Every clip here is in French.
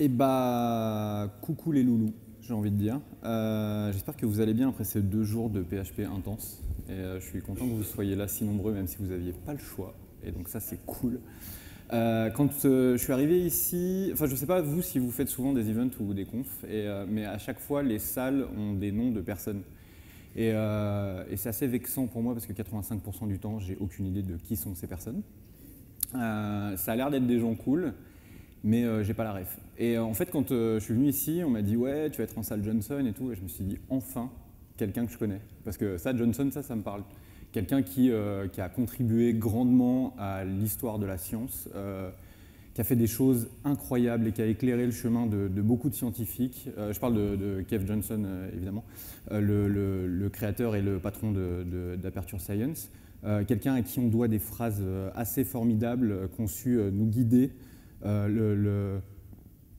Et bah, coucou les loulous, j'ai envie de dire. J'espère que vous allez bien après ces 2 jours de PHP intense. Et je suis content que vous soyez là si nombreux, même si vous n'aviez pas le choix. Et donc ça, c'est cool. Quand je suis arrivé ici, enfin je ne sais pas vous si vous faites souvent des events ou des confs, mais à chaque fois les salles ont des noms de personnes. Et c'est assez vexant pour moi parce que 85% du temps, j'ai aucune idée de qui sont ces personnes. Ça a l'air d'être des gens cool, mais j'ai pas la ref. Et en fait, quand je suis venu ici, on m'a dit ouais, tu vas être en salle Johnson et tout, et je me suis dit enfin, quelqu'un que je connais. Parce que ça, Johnson, ça me parle. Quelqu'un qui a contribué grandement à l'histoire de la science, qui a fait des choses incroyables et qui a éclairé le chemin de beaucoup de scientifiques. Je parle de Kev Johnson, évidemment, le créateur et le patron d'Aperture Science. Quelqu'un à qui on doit des phrases assez formidables, qui ont su nous guider.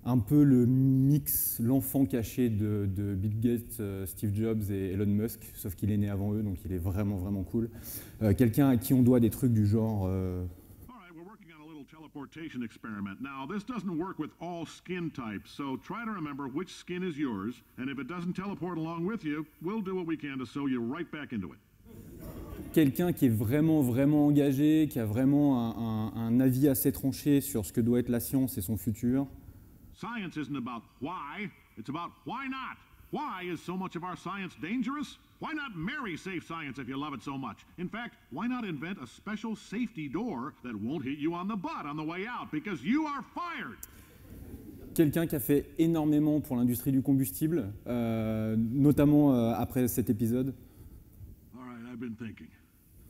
Un peu le mix, l'enfant caché de Bill Gates, Steve Jobs et Elon Musk, sauf qu'il est né avant eux, donc il est vraiment, vraiment cool. Quelqu'un à qui on doit des trucs du genre... teleportation experiment. Now, this doesn't work with all skin types, so try to remember which skin is yours, and if it doesn't teleport along with you, we'll do what we can to sew you right back into it. Quelqu'un qui est vraiment, vraiment engagé, qui a vraiment un avis assez tranché sur ce que doit être la science et son futur. Science isn't about why, it's about why not. Why is so much of our science dangerous? Why not marry safe science if you love it so much? In fact, why not invent a special safety door that won't hit you on the butt on the way out, because you are fired? Quelqu'un qui a fait énormément pour l'industrie du combustible, notamment après cet épisode. All right, I've been thinking.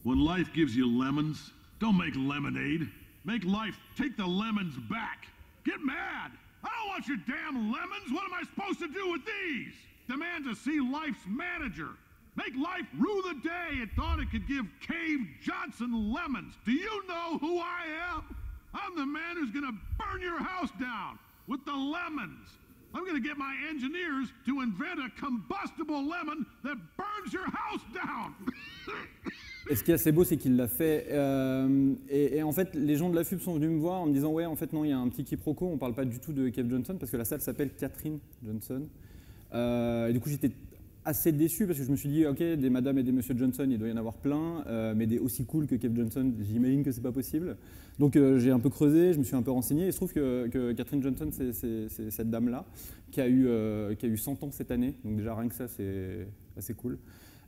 When life gives you lemons, don't make lemonade. Make life take the lemons back. Get mad. I don't want your damn lemons. What am I supposed to do with these? Demand to see life's manager. Make life rue the day it thought it could give Cave Johnson lemons. Do you know who I am? I'm the man who's gonna burn your house down with the lemons. I'm gonna get my engineers to invent a combustible lemon that burns your house down. Et ce qui est assez beau, c'est qu'il l'a fait. Et en fait, les gens de la FUB sont venus me voir en me disant ouais, en fait non, il y a un petit quiproquo, on ne parle pas du tout de Kev Johnson parce que la salle s'appelle Catherine Johnson. Et du coup, j'étais assez déçu parce que je me suis dit ok, des Madame et des Monsieur Johnson, il doit y en avoir plein, mais des aussi cool que Kev Johnson, j'imagine que c'est pas possible. Donc j'ai un peu creusé, je me suis un peu renseigné. Et il se trouve que Catherine Johnson, c'est cette dame-là qui a eu 100 ans cette année. Donc déjà rien que ça, c'est assez cool.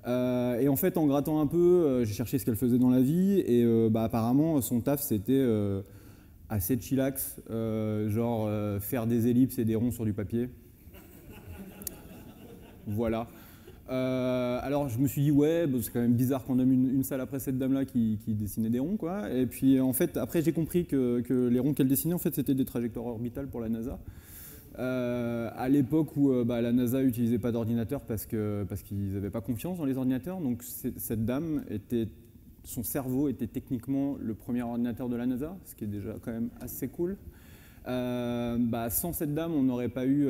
Et en fait, en grattant un peu, j'ai cherché ce qu'elle faisait dans la vie et apparemment, son taf, c'était assez chillax, genre faire des ellipses et des ronds sur du papier. Voilà. Alors, je me suis dit, ouais, c'est quand même bizarre qu'on nomme une salle après cette dame-là qui dessinait des ronds, quoi. Et puis, en fait, après, j'ai compris que les ronds qu'elle dessinait, en fait, c'était des trajectoires orbitales pour la NASA. À l'époque où la NASA n'utilisait pas d'ordinateur parce qu'ils n'avaient pas confiance dans les ordinateurs, donc cette dame, son cerveau était techniquement le premier ordinateur de la NASA, ce qui est déjà quand même assez cool. Sans cette dame, on n'aurait pas eu,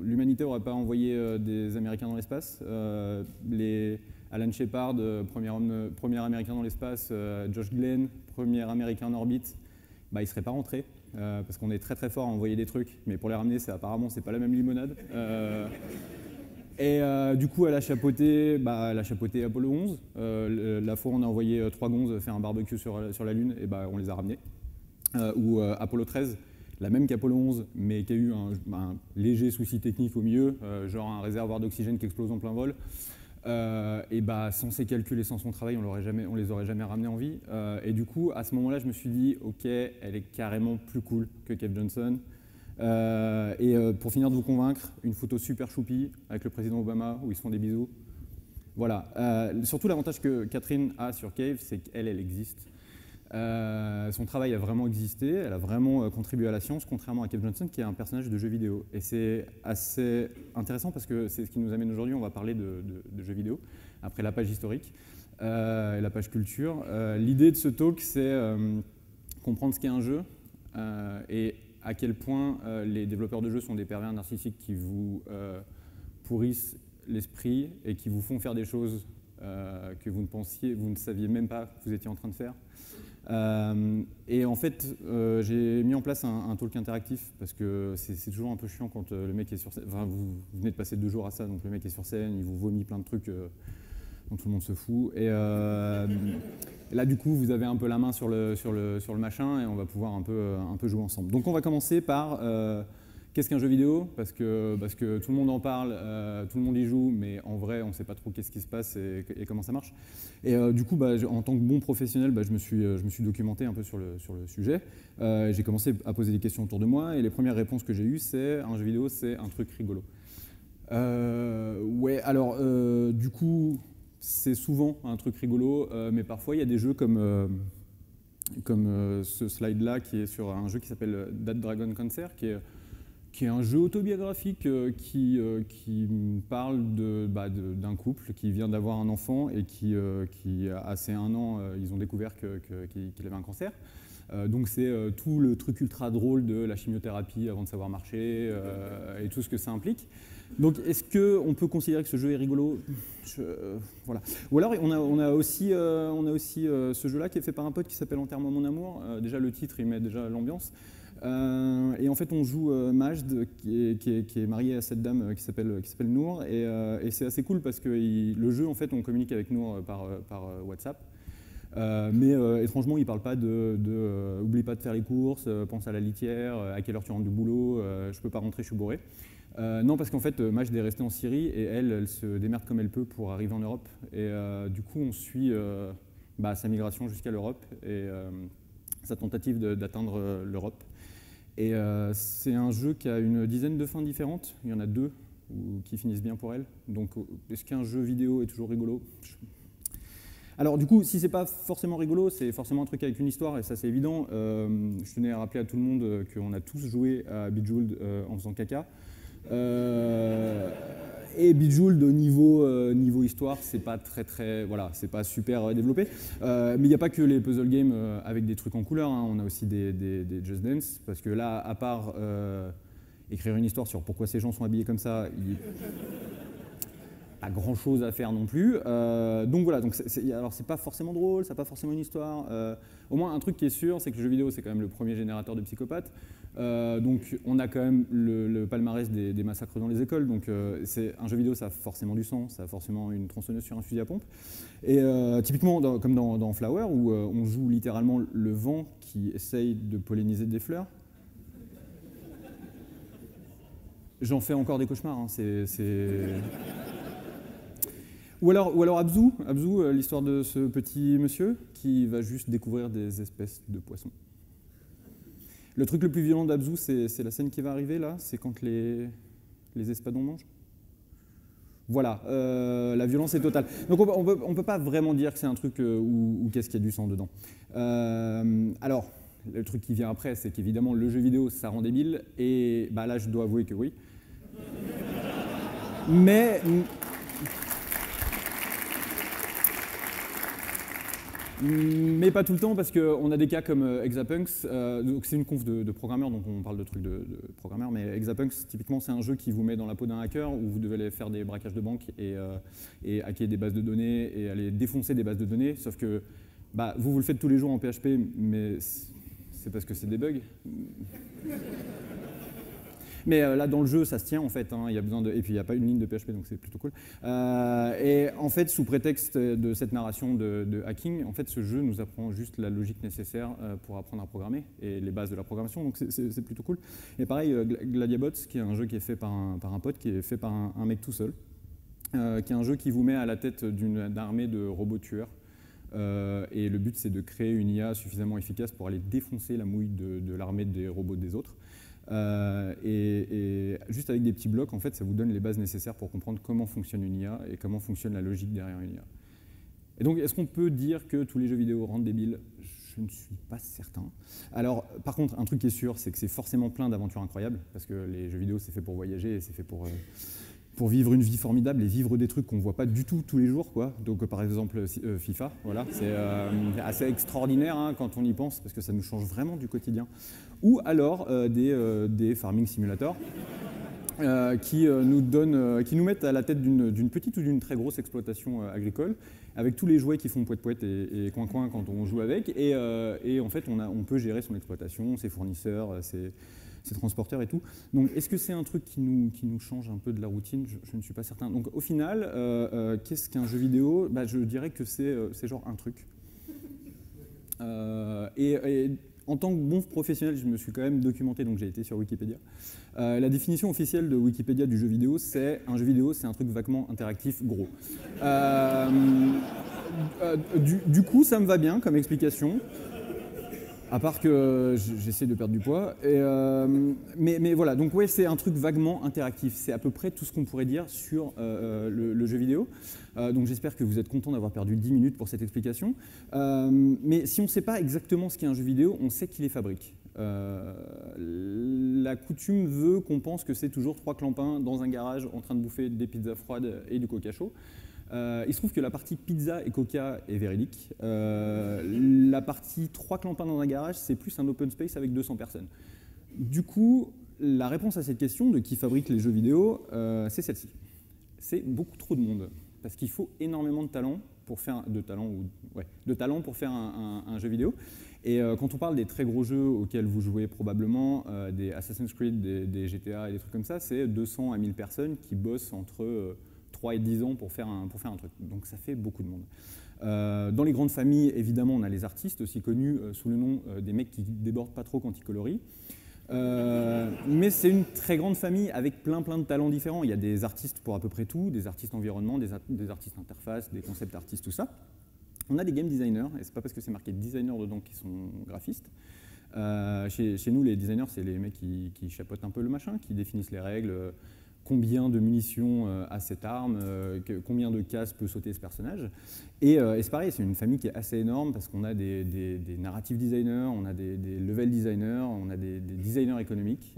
l'humanité n'aurait pas envoyé des Américains dans l'espace. Alan Shepard, premier Américain dans l'espace, Josh Glenn, premier Américain en orbite, il ne serait pas rentré. Parce qu'on est très très fort à envoyer des trucs, mais pour les ramener, apparemment, c'est pas la même limonade. Du coup, elle a chapeauté Apollo 11. La fois où on a envoyé 3 gonzes faire un barbecue sur la Lune, et on les a ramenés. Ou Apollo 13, la même qu'Apollo 11, mais qui a eu un léger souci technique au milieu, genre un réservoir d'oxygène qui explose en plein vol. Sans ses calculs et sans son travail, on les aurait jamais ramenés en vie. Et du coup, à ce moment-là, je me suis dit, ok, elle est carrément plus cool que Kev Johnson. Pour finir de vous convaincre, une photo super choupie avec le président Obama où ils se font des bisous. Voilà. Surtout l'avantage que Catherine a sur Cave, c'est qu'elle existe. Son travail a vraiment existé, elle a vraiment contribué à la science, contrairement à Kev Johnson qui est un personnage de jeu vidéo. Et c'est assez intéressant parce que c'est ce qui nous amène aujourd'hui, on va parler de jeux vidéo, après la page historique et la page culture. L'idée de ce talk, c'est comprendre ce qu'est un jeu et à quel point les développeurs de jeux sont des pervers narcissiques qui vous pourrissent l'esprit et qui vous font faire des choses que vous ne saviez même pas que vous étiez en train de faire. Et en fait, j'ai mis en place un talk interactif parce que c'est toujours un peu chiant quand le mec est sur scène. Enfin, vous venez de passer 2 jours à ça, donc le mec est sur scène, il vous vomit plein de trucs dont tout le monde se fout. Et là, du coup, vous avez un peu la main sur le machin et on va pouvoir un peu jouer ensemble. Donc, on va commencer par qu'est-ce qu'un jeu vidéo, parce que tout le monde en parle, tout le monde y joue, mais en vrai, on ne sait pas trop qu'est-ce qui se passe et comment ça marche. Et du coup, en tant que bon professionnel, je me suis documenté un peu sur le sujet. J'ai commencé à poser des questions autour de moi, et les premières réponses que j'ai eues, c'est un jeu vidéo, c'est un truc rigolo. Ouais, alors, du coup, c'est souvent un truc rigolo, mais parfois, il y a des jeux comme ce slide-là, qui est sur un jeu qui s'appelle That Dragon Cancer, qui est un jeu autobiographique qui parle d'un couple qui vient d'avoir un enfant et qui à ses 1 an, ils ont découvert qu'il avait un cancer. Donc c'est tout le truc ultra drôle de la chimiothérapie avant de savoir marcher et tout ce que ça implique. Donc est-ce qu'on peut considérer que ce jeu est rigolo? Voilà. Ou alors on a aussi ce jeu-là qui est fait par un pote qui s'appelle Enterrement mon amour. Déjà le titre, il met déjà l'ambiance. Et en fait, on joue Majd, qui est marié à cette dame qui s'appelle Nour, et c'est assez cool parce que le jeu, en fait, on communique avec Nour par WhatsApp. Mais étrangement, il ne parle pas oublie pas de faire les courses, pense à la litière, à quelle heure tu rentres du boulot, je peux pas rentrer, je suis bourré. Non, parce qu'en fait, Majd est restée en Syrie et elle se démerde comme elle peut pour arriver en Europe. Et du coup, on suit sa migration jusqu'à l'Europe et sa tentative d'atteindre l'Europe. Et c'est un jeu qui a une dizaine de fins différentes. Il y en a 2 qui finissent bien pour elle. Donc, est-ce qu'un jeu vidéo est toujours rigolo? Alors, du coup, si c'est pas forcément rigolo, c'est forcément un truc avec une histoire, et ça, c'est évident. Je tenais à rappeler à tout le monde qu'on a tous joué à Bejeweled en faisant caca. Et Bejeweled au niveau histoire, c'est pas voilà, c'est pas super développé. Mais il n'y a pas que les puzzle games avec des trucs en couleur, hein. On a aussi des Just Dance, parce que là, à part écrire une histoire sur pourquoi ces gens sont habillés comme ça, il n'y a pas grand-chose à faire non plus. Donc voilà, alors c'est pas forcément drôle, ça n'a pas forcément une histoire. Au moins, un truc qui est sûr, c'est que le jeu vidéo, c'est quand même le premier générateur de psychopathes. Donc on a quand même le palmarès des massacres dans les écoles, donc un jeu vidéo, ça a forcément du sang, ça a forcément une tronçonneuse sur un fusil à pompe. Et typiquement, comme dans Flower, où on joue littéralement le vent qui essaye de polliniser des fleurs. J'en fais encore des cauchemars, hein, Ou alors Abzu, l'histoire de ce petit monsieur qui va juste découvrir des espèces de poissons. Le truc le plus violent d'Abzu, c'est la scène qui va arriver là, c'est quand les espadons mangent. Voilà, la violence est totale. Donc on peut pas vraiment dire que c'est un truc où qu'est-ce qu'il y a du sang dedans. Alors, le truc qui vient après, c'est qu'évidemment le jeu vidéo, ça rend débile, et là je dois avouer que oui. Mais pas tout le temps, parce qu'on a des cas comme Exapunks, donc c'est une conf de programmeurs, donc on parle de trucs de programmeurs, mais Exapunks, typiquement, c'est un jeu qui vous met dans la peau d'un hacker, où vous devez aller faire des braquages de banque et hacker des bases de données et aller défoncer des bases de données, sauf que vous le faites tous les jours en PHP, mais c'est parce que c'est des bugs. Mais là, dans le jeu, ça se tient, en fait. Hein, y a besoin et puis, il n'y a pas une ligne de PHP, donc c'est plutôt cool. Et en fait, sous prétexte de cette narration de hacking, en fait, ce jeu nous apprend juste la logique nécessaire pour apprendre à programmer et les bases de la programmation, donc c'est plutôt cool. Et pareil, Gladiabots, qui est un jeu qui est fait par un pote, qui est fait par un mec tout seul, qui est un jeu qui vous met à la tête d'une armée de robots tueurs. Et le but, c'est de créer une IA suffisamment efficace pour aller défoncer la mouille de l'armée des robots des autres. Et juste avec des petits blocs, en fait, ça vous donne les bases nécessaires pour comprendre comment fonctionne une IA et comment fonctionne la logique derrière une IA. Et donc, est-ce qu'on peut dire que tous les jeux vidéo rendent débiles? Je ne suis pas certain. Alors, par contre, un truc qui est sûr, c'est que c'est forcément plein d'aventures incroyables, parce que les jeux vidéo, c'est fait pour voyager et c'est fait pour vivre une vie formidable et vivre des trucs qu'on ne voit pas du tout tous les jours, quoi. Donc, par exemple, FIFA, voilà, c'est assez extraordinaire hein, quand on y pense, parce que ça nous change vraiment du quotidien. Ou alors des farming simulators. qui nous mettent à la tête d'une petite ou d'une très grosse exploitation agricole, avec tous les jouets qui font poète-poète et coin-coin quand on joue avec. Et en fait, on peut gérer son exploitation, ses fournisseurs, ses transporteurs et tout. Donc, est-ce que c'est un truc qui nous change un peu de la routine? Je ne suis pas certain. Donc, au final, qu'est-ce qu'un jeu vidéo? Je dirais que c'est genre un truc. Et en tant que bon professionnel, je me suis quand même documenté, donc j'ai été sur Wikipédia. La définition officielle de Wikipédia du jeu vidéo, c'est un jeu vidéo, c'est un truc vaguement interactif gros. Du coup, ça me va bien comme explication. À part que j'essaie de perdre du poids. Mais voilà, donc ouais, c'est un truc vaguement interactif. C'est à peu près tout ce qu'on pourrait dire sur le jeu vidéo. Donc j'espère que vous êtes content d'avoir perdu 10 minutes pour cette explication. Mais si on ne sait pas exactement ce qu'est un jeu vidéo, on sait qui les fabrique. La coutume veut qu'on pense que c'est toujours 3 clampins dans un garage en train de bouffer des pizzas froides et du coca chaud. Il se trouve que la partie pizza et coca est véridique. La partie 3 clampins dans un garage, c'est plus un open space avec 200 personnes. Du coup, la réponse à cette question de qui fabrique les jeux vidéo, c'est celle-ci. C'est beaucoup trop de monde. Parce qu'il faut énormément de talent pour faire, pour faire un jeu vidéo. Et quand on parle des très gros jeux auxquels vous jouez probablement, des Assassin's Creed, des GTA et des trucs comme ça, c'est 200 à 1000 personnes qui bossent entre 3 et 10 ans pour faire un truc. Donc ça fait beaucoup de monde. Dans les grandes familles, évidemment, on a les artistes, aussi connus sous le nom des mecs qui débordent pas trop quand ils colorient. Mais c'est une très grande famille avec plein de talents différents. Il y a des artistes pour à peu près tout, des artistes environnement, des artistes interface, des concept artistes, tout ça. On a des game designers, et c'est pas parce que c'est marqué designer dedans qu'ils sont graphistes. Chez nous, les designers, c'est les mecs qui chapeautent un peu le machin, qui définissent les règles, combien de munitions a cette arme, combien de cases peut sauter ce personnage. Et c'est pareil, c'est une famille qui est assez énorme parce qu'on a des narrative designers, on a des level designers, on a des designers économiques,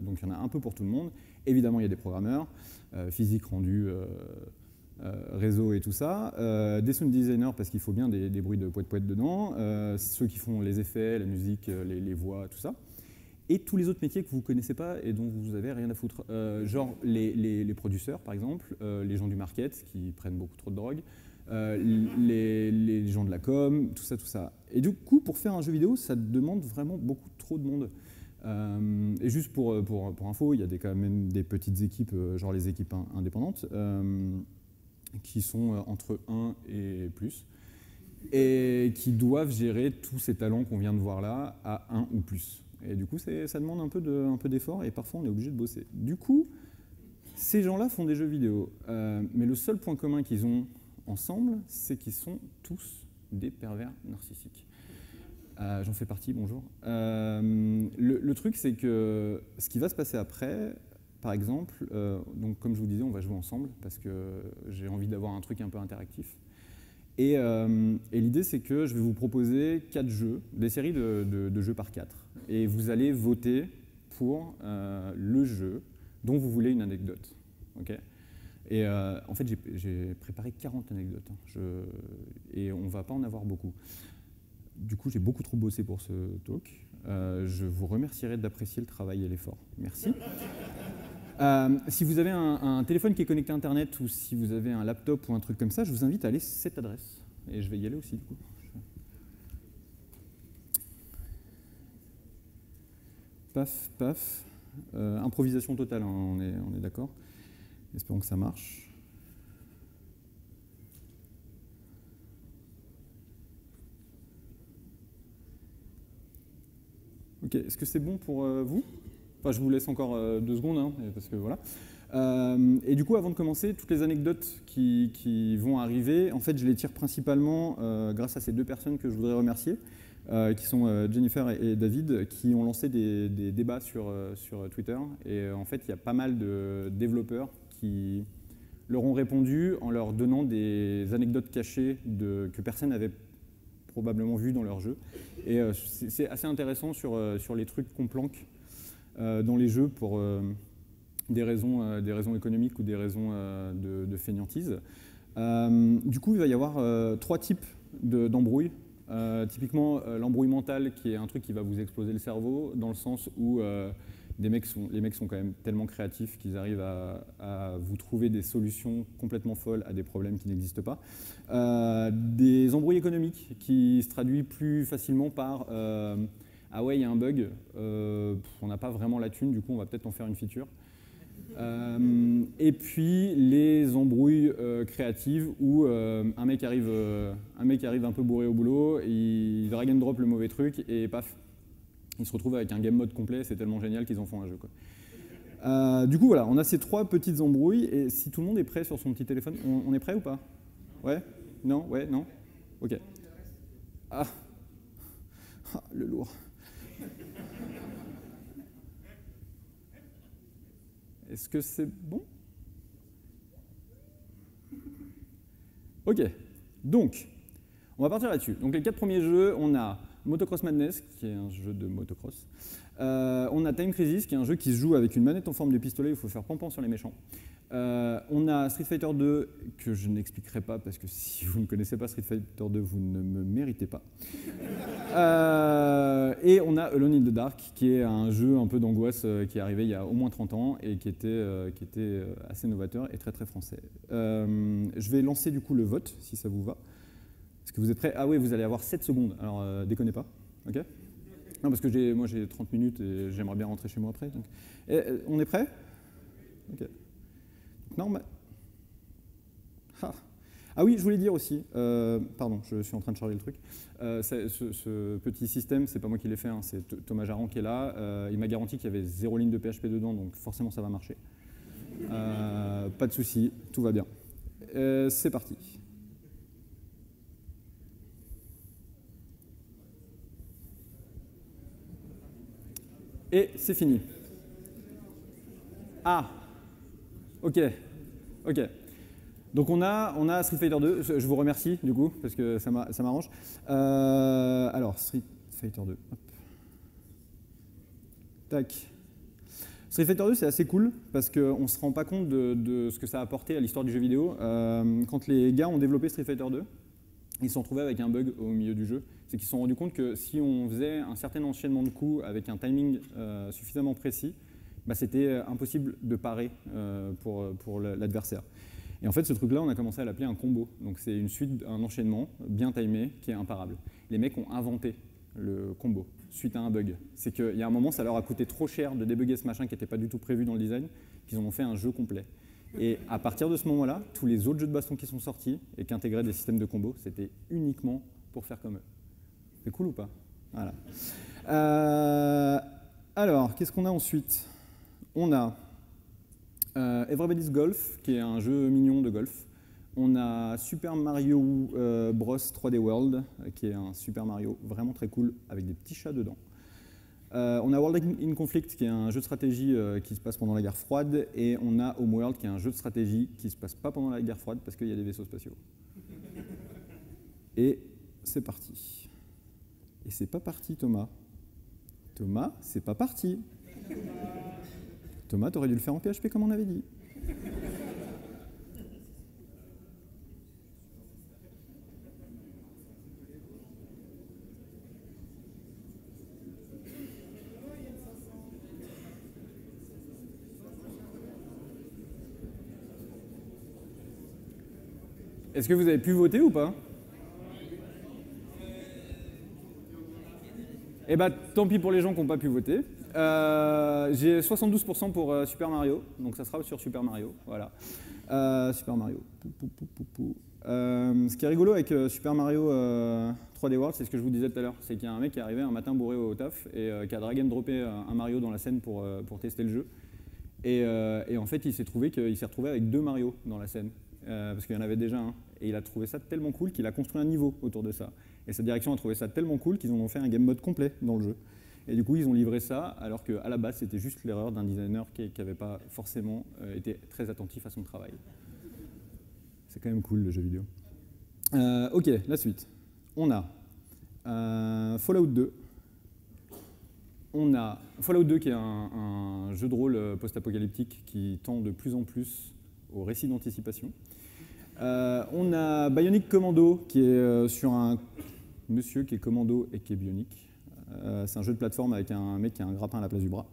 donc il y en a un peu pour tout le monde. Évidemment, il y a des programmeurs, physique, rendu, réseau et tout ça, des sound designers parce qu'il faut bien des bruits de poète-poète dedans, ceux qui font les effets, la musique, les voix, tout ça. Et tous les autres métiers que vous ne connaissez pas et dont vous n'avez rien à foutre. Genre les producteurs, par exemple, les gens du market qui prennent beaucoup trop de drogue, les gens de la com, tout ça. Et du coup, pour faire un jeu vidéo, ça demande vraiment beaucoup trop de monde. Et juste pour info, il y a quand même des petites équipes, genre les équipes indépendantes, qui sont entre 1 et plus, et qui doivent gérer tous ces talents qu'on vient de voir là à 1 ou plus. Et du coup, ça demande un peu d'effort et parfois on est obligé de bosser. Du coup, ces gens-là font des jeux vidéo. Mais le seul point commun qu'ils ont ensemble, c'est qu'ils sont tous des pervers narcissiques. J'en fais partie, bonjour. Le truc, c'est que ce qui va se passer après, par exemple, donc comme je vous disais, on va jouer ensemble parce que j'ai envie d'avoir un truc un peu interactif. Et l'idée, c'est que je vais vous proposer 4 jeux, des séries de jeux par 4. Et vous allez voter pour le jeu dont vous voulez une anecdote. Okay, et en fait, j'ai préparé 40 anecdotes. Et on ne va pas en avoir beaucoup. Du coup, j'ai beaucoup trop bossé pour ce talk. Je vous remercierai d'apprécier le travail et l'effort. Merci. Si vous avez un téléphone qui est connecté à Internet ou si vous avez un laptop ou un truc comme ça, je vous invite à aller sur cette adresse. Et je vais y aller aussi, du coup. Paf, paf. Improvisation totale, hein, on est d'accord. Espérons que ça marche. Ok, est-ce que c'est bon pour vous? Enfin, je vous laisse encore 2 secondes, hein, parce que voilà. Et du coup, avant de commencer, toutes les anecdotes qui vont arriver, en fait, je les tire principalement grâce à ces 2 personnes que je voudrais remercier, qui sont Jennifer et David, qui ont lancé des débats sur Twitter. Et en fait, il y a pas mal de développeurs qui leur ont répondu en leur donnant des anecdotes cachées que personne n'avait probablement vues dans leur jeu. Et c'est assez intéressant sur les trucs qu'on planque dans les jeux pour des raisons économiques ou des raisons de fainéantise. Du coup, il va y avoir 3 types d'embrouilles. Typiquement, l'embrouille mentale, qui est un truc qui va vous exploser le cerveau, dans le sens où les mecs sont quand même tellement créatifs qu'ils arrivent à vous trouver des solutions complètement folles à des problèmes qui n'existent pas. Des embrouilles économiques qui se traduisent plus facilement par ah ouais, il y a un bug, on n'a pas vraiment la thune, du coup on va peut-être en faire une feature. Et puis les embrouilles créatives où un mec arrive un peu bourré au boulot, il drag and drop le mauvais truc et paf, il se retrouve avec un game mode complet, c'est tellement génial qu'ils en font un jeu, quoi. Du coup voilà, on a ces 3 petites embrouilles et si tout le monde est prêt sur son petit téléphone, on est prêt ou pas? Ouais? Non? Ouais? Non? Ok. Ah, le lourd. Est-ce que c'est bon? Ok, donc, on va partir là-dessus. Donc les 4 premiers jeux, on a Motocross Madness, qui est un jeu de motocross. On a Time Crisis, qui est un jeu qui se joue avec une manette en forme de pistolet, où il faut faire pampan sur les méchants. On a Street Fighter 2, que je n'expliquerai pas, parce que si vous ne connaissez pas Street Fighter 2, vous ne me méritez pas. Et on a Alone in the Dark, qui est un jeu un peu d'angoisse qui est arrivé il y a au moins 30 ans et qui était assez novateur et très très français. Je vais lancer du coup le vote, si ça vous va. Est-ce que vous êtes prêts? Ah oui, vous allez avoir 7 secondes, alors déconnez pas. Ok? Non, parce que moi j'ai 30 minutes et j'aimerais bien rentrer chez moi après. Donc. On est prêts? Ok. Non, mais... Ah oui, je voulais dire aussi, pardon, je suis en train de charger le truc, ce petit système, c'est pas moi qui l'ai fait, hein, c'est Thomas Jarran qui est là, il m'a garanti qu'il y avait 0 ligne de PHP dedans, donc forcément ça va marcher. Pas de souci, tout va bien. C'est parti. Et c'est fini. Ah, ok, ok. Donc on a Street Fighter 2, je vous remercie du coup, parce que ça m'arrange. Alors, Street Fighter 2, hop. Tac. Street Fighter 2, c'est assez cool, parce qu'on ne se rend pas compte de ce que ça a apporté à l'histoire du jeu vidéo. Quand les gars ont développé Street Fighter 2, ils se sont retrouvés avec un bug au milieu du jeu. C'est qu'ils se sont rendus compte que si on faisait un certain enchaînement de coups avec un timing suffisamment précis, bah, c'était impossible de parer pour l'adversaire. Et en fait, ce truc-là, on a commencé à l'appeler un combo. Donc c'est une suite, un enchaînement bien timé qui est imparable. Les mecs ont inventé le combo suite à un bug. C'est qu'il y a un moment, ça leur a coûté trop cher de débugger ce machin qui n'était pas du tout prévu dans le design, qu'ils en ont fait un jeu complet. Et à partir de ce moment-là, tous les autres jeux de baston qui sont sortis et qui intégraient des systèmes de combo, c'était uniquement pour faire comme eux. C'est cool ou pas? Voilà. Alors, qu'est-ce qu'on a ensuite? On a Everybody's Golf, qui est un jeu mignon de golf. On a Super Mario Bros 3D World, qui est un Super Mario vraiment très cool, avec des petits chats dedans. On a World in Conflict, qui est un jeu de stratégie qui se passe pendant la guerre froide, et on a Homeworld, qui est un jeu de stratégie qui ne se passe pas pendant la guerre froide, parce qu'il y a des vaisseaux spatiaux. Et c'est parti. Et c'est pas parti, Thomas. Thomas, c'est pas parti. Thomas, t'aurais dû le faire en PHP comme on avait dit. Est-ce que vous avez pu voter ou pas? Eh bien, tant pis pour les gens qui n'ont pas pu voter. J'ai 72% pour Super Mario, donc ça sera sur Super Mario. Voilà. Super Mario. Ce qui est rigolo avec Super Mario 3D World, c'est ce que je vous disais tout à l'heure, c'est qu'il y a un mec qui est arrivé un matin bourré au taf et qui a drag and droppé un Mario dans la scène pour tester le jeu. Et en fait, il s'est retrouvé avec 2 Mario dans la scène, parce qu'il y en avait déjà un. Et il a trouvé ça tellement cool qu'il a construit un niveau autour de ça. Et sa direction a trouvé ça tellement cool qu'ils en ont fait un game mode complet dans le jeu. Et du coup, ils ont livré ça, alors qu'à la base, c'était juste l'erreur d'un designer qui n'avait pas forcément été très attentif à son travail. C'est quand même cool, le jeu vidéo. Ok, la suite. On a Fallout 2. On a Fallout 2 qui est un jeu de rôle post-apocalyptique qui tend de plus en plus au récit d'anticipation. On a Bionic Commando qui est sur un monsieur qui est commando et qui est bionique. C'est un jeu de plateforme avec un mec qui a un grappin à la place du bras.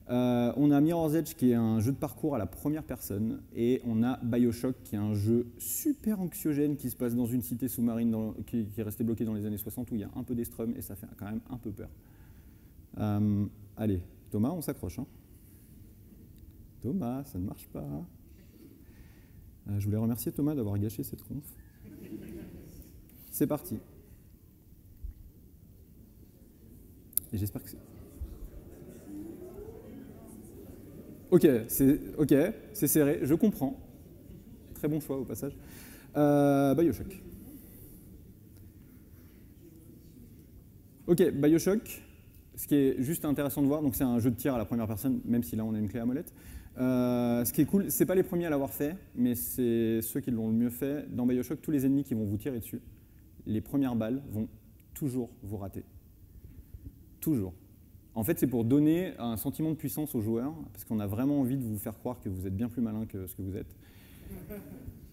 On a Mirror's Edge qui est un jeu de parcours à la première personne et on a BioShock qui est un jeu super anxiogène qui se passe dans une cité sous-marine qui est restée bloquée dans les années 60 où il y a un peu d'Estrum et ça fait quand même un peu peur. Allez, Thomas, on s'accroche. Hein. Thomas, ça ne marche pas. Je voulais remercier Thomas d'avoir gâché cette conf. C'est parti. Et j'espère que c'est... Ok, c'est serré, je comprends. Très bon choix au passage. BioShock. Ok, BioShock, ce qui est juste intéressant de voir, donc c'est un jeu de tir à la première personne, même si là on a une clé à molette. Ce qui est cool, c'est pas les premiers à l'avoir fait, mais c'est ceux qui l'ont le mieux fait. Dans BioShock, tous les ennemis qui vont vous tirer dessus, les premières balles vont toujours vous rater. Toujours. En fait, c'est pour donner un sentiment de puissance aux joueurs, parce qu'on a vraiment envie de vous faire croire que vous êtes bien plus malin que ce que vous êtes.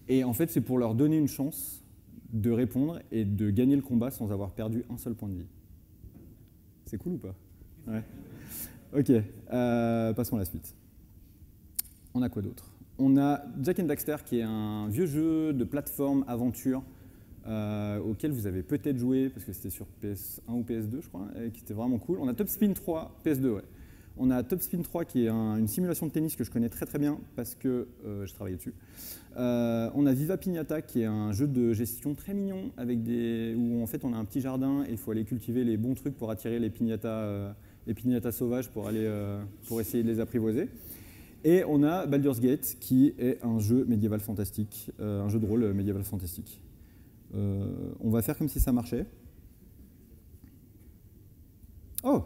Et en fait, c'est pour leur donner une chance de répondre et de gagner le combat sans avoir perdu un seul point de vie. C'est cool ou pas? Ouais. Ok, passons à la suite. On a quoi d'autre? On a Jak and Daxter, qui est un vieux jeu de plateforme aventure auquel vous avez peut-être joué, parce que c'était sur PS1 ou PS2, je crois, et qui était vraiment cool. On a Top Spin 3, PS2, ouais. On a Top Spin 3, qui est une simulation de tennis que je connais très très bien, parce que je travaillais dessus. On a Viva Piñata, qui est un jeu de gestion très mignon, où en fait on a un petit jardin, et il faut aller cultiver les bons trucs pour attirer les piñatas sauvages pour essayer de les apprivoiser. Et on a Baldur's Gate, qui est un jeu médiéval fantastique, un jeu de rôle médiéval fantastique. On va faire comme si ça marchait. Oh!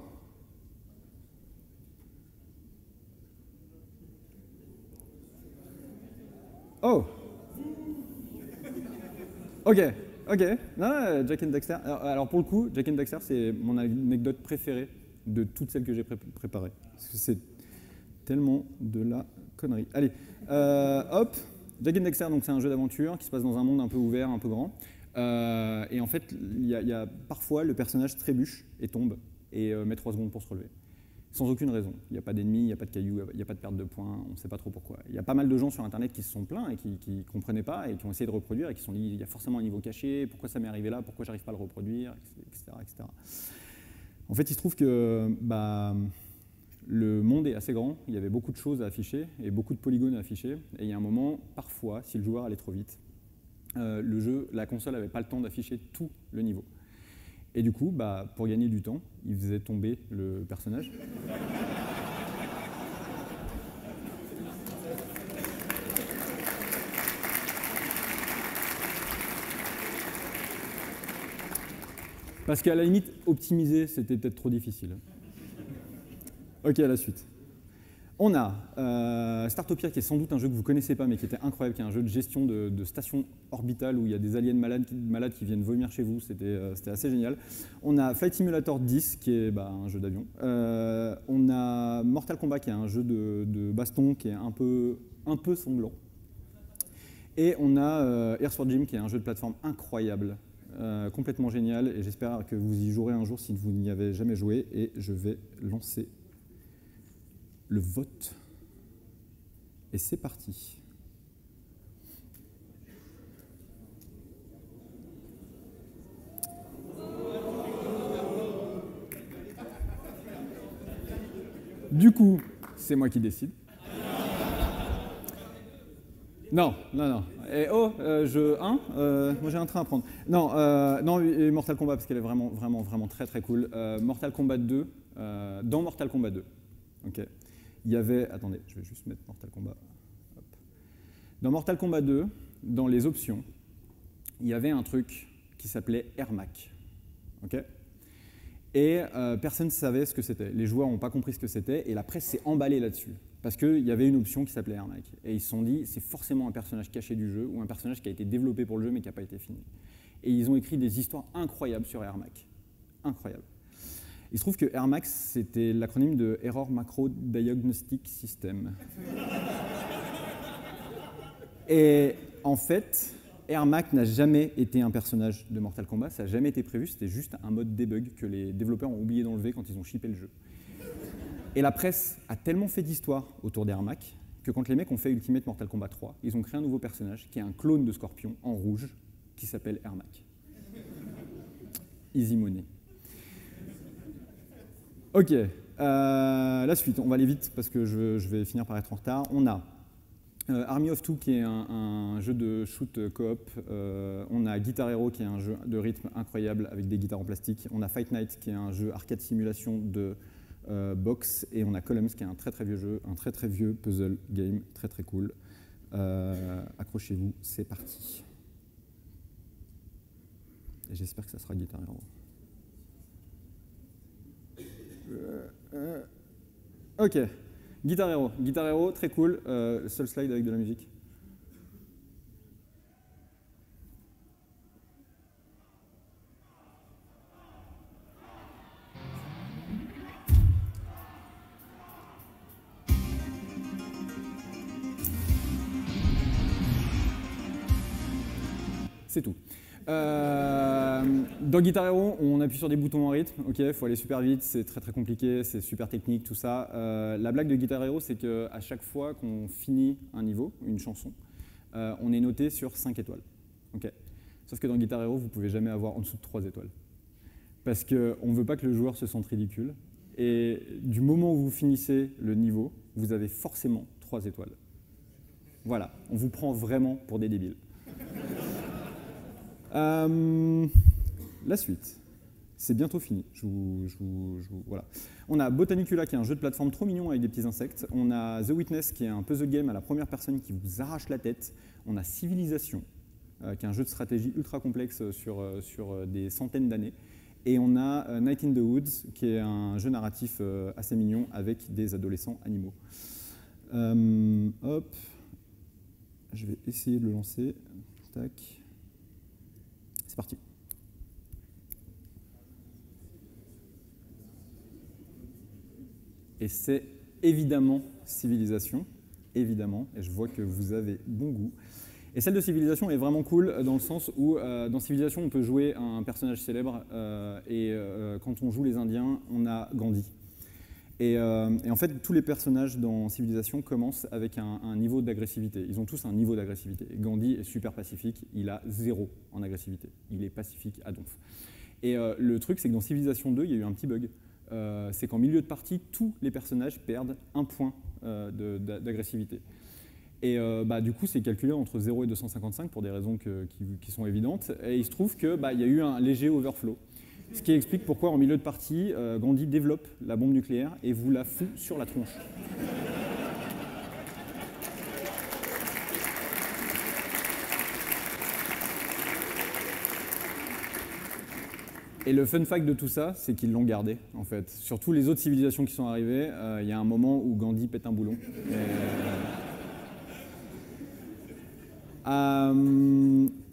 Oh! Ok. Non, Jak and Daxter. Alors pour le coup, Jak and Daxter, c'est mon anecdote préférée de toutes celles que j'ai préparées. Parce que c'est tellement de la connerie. Allez, hop. Jak and Daxter, donc c'est un jeu d'aventure qui se passe dans un monde un peu ouvert, un peu grand. Et en fait, il y a parfois le personnage trébuche et tombe et met 3 secondes pour se relever. Sans aucune raison. Il n'y a pas d'ennemis, il n'y a pas de cailloux, il n'y a pas de perte de points, on ne sait pas trop pourquoi. Il y a pas mal de gens sur Internet qui se sont plaints et qui ne comprenaient pas et qui ont essayé de reproduire et qui se sont dit il y a forcément un niveau caché, pourquoi ça m'est arrivé là, pourquoi j'arrive pas à le reproduire, etc., etc. En fait, il se trouve que le monde est assez grand, il y avait beaucoup de choses à afficher et beaucoup de polygones à afficher. Et il y a un moment, parfois, si le joueur allait trop vite, la console n'avait pas le temps d'afficher tout le niveau. Et du coup, pour gagner du temps, il faisait tomber le personnage. Parce qu'à la limite, optimiser, c'était peut-être trop difficile. Ok, à la suite. On a Startopia, qui est sans doute un jeu que vous ne connaissez pas, mais qui était incroyable, qui est un jeu de gestion de station orbitale où il y a des aliens malades qui viennent vomir chez vous. C'était assez génial. On a Flight Simulator 10, qui est un jeu d'avion. On a Mortal Kombat, qui est un jeu de baston, qui est un peu sanglant. Et on a Earthworm Jim, qui est un jeu de plateforme incroyable, complètement génial. Et j'espère que vous y jouerez un jour si vous n'y avez jamais joué. Et je vais lancer le vote. Et c'est parti. Du coup, c'est moi qui décide. Non. Et moi j'ai un train à prendre. Non, et Mortal Kombat, parce qu'elle est vraiment très très cool. Mortal Kombat 2, dans Mortal Kombat 2, ok. Il y avait, attendez, je vais juste mettre Mortal Kombat. Hop. Dans Mortal Kombat 2, dans les options, il y avait un truc qui s'appelait Airmac. Okay, et personne ne savait ce que c'était. Les joueurs n'ont pas compris ce que c'était et la presse s'est emballée là-dessus. Parce qu'il y avait une option qui s'appelait Airmac. Et ils se sont dit, c'est forcément un personnage caché du jeu ou un personnage qui a été développé pour le jeu mais qui n'a pas été fini. Et ils ont écrit des histoires incroyables sur Airmac. Incroyables. Il se trouve que Airmac, c'était l'acronyme de Error Macro Diagnostic System. Et en fait, Airmac n'a jamais été un personnage de Mortal Kombat, ça n'a jamais été prévu, c'était juste un mode debug que les développeurs ont oublié d'enlever quand ils ont shippé le jeu. Et la presse a tellement fait d'histoire autour d'Ermac que quand les mecs ont fait Ultimate Mortal Kombat 3, ils ont créé un nouveau personnage qui est un clone de Scorpion en rouge qui s'appelle Ermac. Easy money. Ok, la suite, on va aller vite parce que je vais finir par être en retard. On a Army of Two qui est un jeu de shoot coop. On a Guitar Hero qui est un jeu de rythme incroyable avec des guitares en plastique. On a Fight Night qui est un jeu arcade simulation de boxe. Et on a Columns qui est un très très vieux jeu, un très très vieux puzzle game, très très cool. Accrochez-vous, c'est parti. Et j'espère que ça sera Guitar Hero. Ok, Guitar Hero, très cool. Seul slide avec de la musique. C'est tout. Dans Guitar Hero, on appuie sur des boutons en rythme, ok, il faut aller super vite, c'est très très compliqué, c'est super technique, tout ça. La blague de Guitar Hero, c'est qu'à chaque fois qu'on finit un niveau, une chanson, on est noté sur 5 étoiles. Okay. Sauf que dans Guitar Hero, vous ne pouvez jamais avoir en dessous de 3 étoiles. Parce qu'on ne veut pas que le joueur se sente ridicule. Et du moment où vous finissez le niveau, vous avez forcément 3 étoiles. Voilà, on vous prend vraiment pour des débiles. La suite, c'est bientôt fini. Voilà. On a Botanicula qui est un jeu de plateforme trop mignon avec des petits insectes. On a The Witness qui est un puzzle game à la première personne qui vous arrache la tête. On a Civilization qui est un jeu de stratégie ultra complexe sur des centaines d'années. Et on a Night in the Woods qui est un jeu narratif assez mignon avec des adolescents animaux. Hop, je vais essayer de le lancer. Tac. C'est parti. Et c'est évidemment Civilization, évidemment, et je vois que vous avez bon goût. Et celle de Civilization est vraiment cool dans le sens où dans Civilization, on peut jouer un personnage célèbre et quand on joue les Indiens, on a Gandhi. Et en fait, tous les personnages dans Civilization commencent avec un niveau d'agressivité. Ils ont tous un niveau d'agressivité. Gandhi est super pacifique, il a 0 en agressivité. Il est pacifique à donf. Et le truc, c'est que dans Civilization 2, il y a eu un petit bug. C'est qu'en milieu de partie, tous les personnages perdent 1 point d'agressivité. Et du coup, c'est calculé entre 0 et 255 pour des raisons qui sont évidentes. Et il se trouve qu'il y a eu un léger overflow. Ce qui explique pourquoi, en milieu de partie, Gandhi développe la bombe nucléaire et vous la fout sur la tronche. Et le fun fact de tout ça, c'est qu'ils l'ont gardé, en fait. Sur toutes les autres civilisations qui sont arrivées, il y a un moment où Gandhi pète un boulon.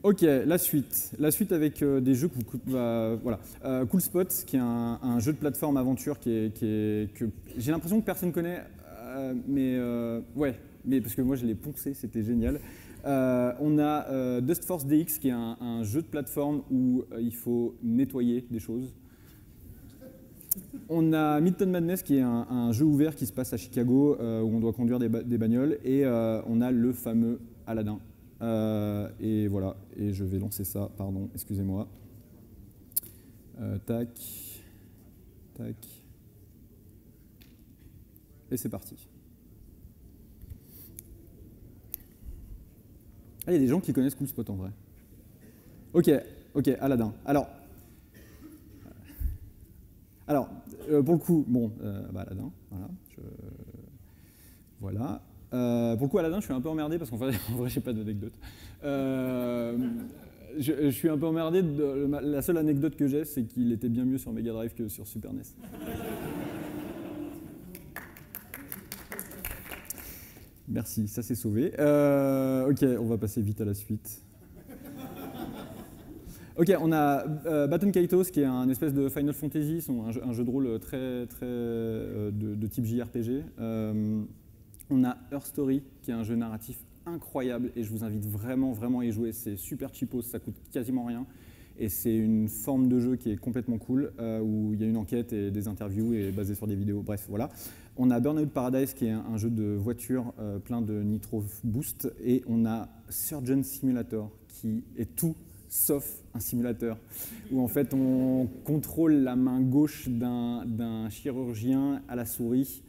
Ok, la suite. La suite avec des jeux voilà. Cool Spot, qui est un jeu de plateforme aventure que j'ai l'impression que personne connaît, ouais, mais parce que moi je l'ai poncé, c'était génial. On a Dust Force DX, qui est un jeu de plateforme où il faut nettoyer des choses. On a Midtown Madness, qui est un jeu ouvert qui se passe à Chicago, où on doit conduire des bagnoles. Et on a le fameux Aladdin. Et voilà, et je vais lancer ça, pardon, excusez-moi. Tac, tac. Et c'est parti. Ah, il y a des gens qui connaissent Cool Spot en vrai. Ok, Aladdin. Alors pour le coup, bon, Aladdin, voilà. Pour le coup, Aladdin, je suis un peu emmerdé parce qu'en vrai, j'ai pas d'anecdote. Je suis un peu emmerdé. La seule anecdote que j'ai, c'est qu'il était bien mieux sur Mega Drive que sur Super NES. Merci, ça s'est sauvé. Ok, on va passer vite à la suite. Ok, on a Baton Kaitos, qui est un espèce de Final Fantasy, un jeu de rôle très de type JRPG. On a Her Story, qui est un jeu narratif incroyable, et je vous invite vraiment à y jouer. C'est super cheapos, ça coûte quasiment rien. Et c'est une forme de jeu qui est complètement cool, où il y a une enquête et des interviews et basé sur des vidéos. Bref, voilà. On a Burnout Paradise qui est un jeu de voiture plein de nitro boost. Et on a Surgeon Simulator qui est tout sauf un simulateur, où en fait on contrôle la main gauche d'un chirurgien à la souris.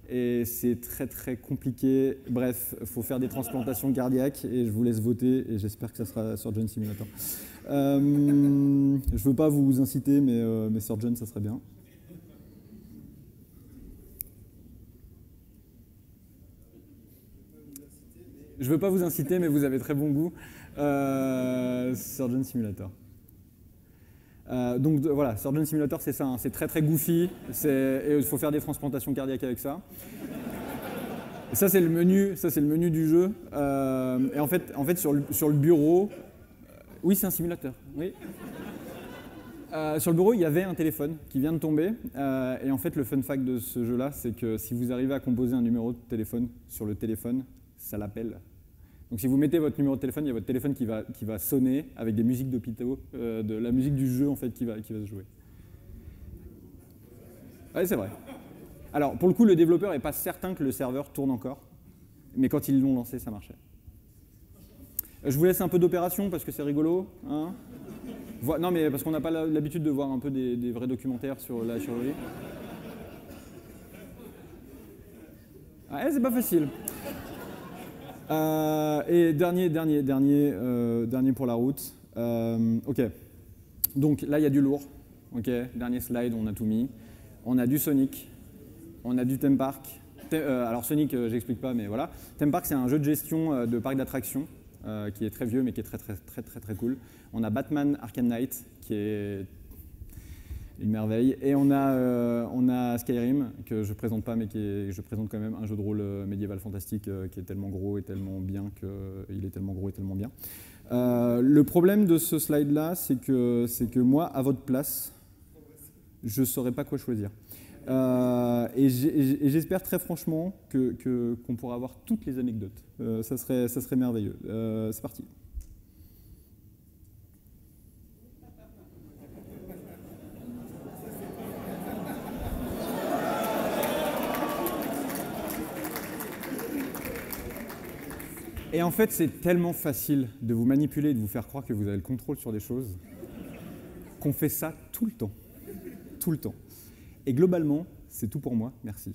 Et c'est très très compliqué. Bref, il faut faire des transplantations cardiaques et je vous laisse voter et j'espère que ça sera Surgeon Simulator. Je ne veux pas vous inciter, mais Surgeon, ça serait bien. Je ne veux pas vous inciter, mais vous avez très bon goût. Surgeon Simulator. Donc voilà, Surgeon Simulator, c'est ça, hein, c'est très très goofy, et il faut faire des transplantations cardiaques avec ça. Et ça c'est le menu du jeu. Et en fait sur le bureau, oui c'est un simulateur, oui. Sur le bureau il y avait un téléphone qui vient de tomber, et en fait le fun fact de ce jeu-là, c'est que si vous arrivez à composer un numéro de téléphone sur le téléphone, ça l'appelle. Donc si vous mettez votre numéro de téléphone, il y a votre téléphone qui va sonner avec des musiques d'hôpitaux, de la musique du jeu en fait qui va se jouer. Ouais, c'est vrai. Alors pour le coup, le développeur n'est pas certain que le serveur tourne encore, mais quand ils l'ont lancé, ça marchait. Je vous laisse un peu d'opération parce que c'est rigolo. Hein, non mais parce qu'on n'a pas l'habitude de voir un peu des vrais documentaires sur la chirurgie. Ah, c'est pas facile. Et dernier pour la route. Ok. Donc là, il y a du lourd. Ok. Dernier slide, on a tout mis. On a du Sonic. On a du Theme Park. Alors Sonic, j'explique pas, mais voilà. Theme Park, c'est un jeu de gestion de parc d'attractions qui est très vieux, mais qui est très cool. On a Batman Arkham Knight, qui est une merveille. Et on a Skyrim, que je ne présente pas, mais je présente quand même un jeu de rôle médiéval fantastique qui est tellement gros et tellement bien qu'il est tellement gros et tellement bien. Le problème de ce slide-là, c'est que moi, à votre place, je ne saurais pas quoi choisir. Et j'espère très franchement qu'on pourra avoir toutes les anecdotes. Ça serait merveilleux. C'est parti. Et en fait, c'est tellement facile de vous manipuler et de vous faire croire que vous avez le contrôle sur des choses qu'on fait ça tout le temps. Tout le temps. Et globalement, c'est tout pour moi. Merci.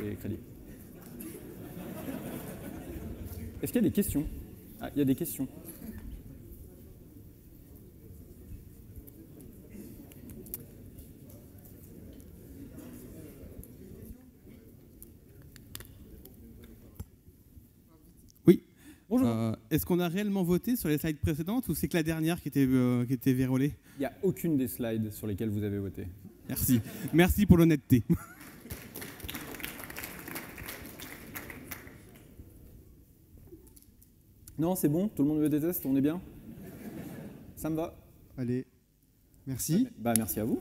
Les crédits. Est-ce qu'il y a des questions? Ah, il y a des questions. Bonjour. Est-ce qu'on a réellement voté sur les slides précédentes ou c'est que la dernière qui était vérolée? Il n'y a aucune des slides sur lesquelles vous avez voté. Merci. Merci pour l'honnêteté. Non, c'est bon, tout le monde veut des tests, on est bien? Ça me va. Allez, merci. Bah, merci à vous.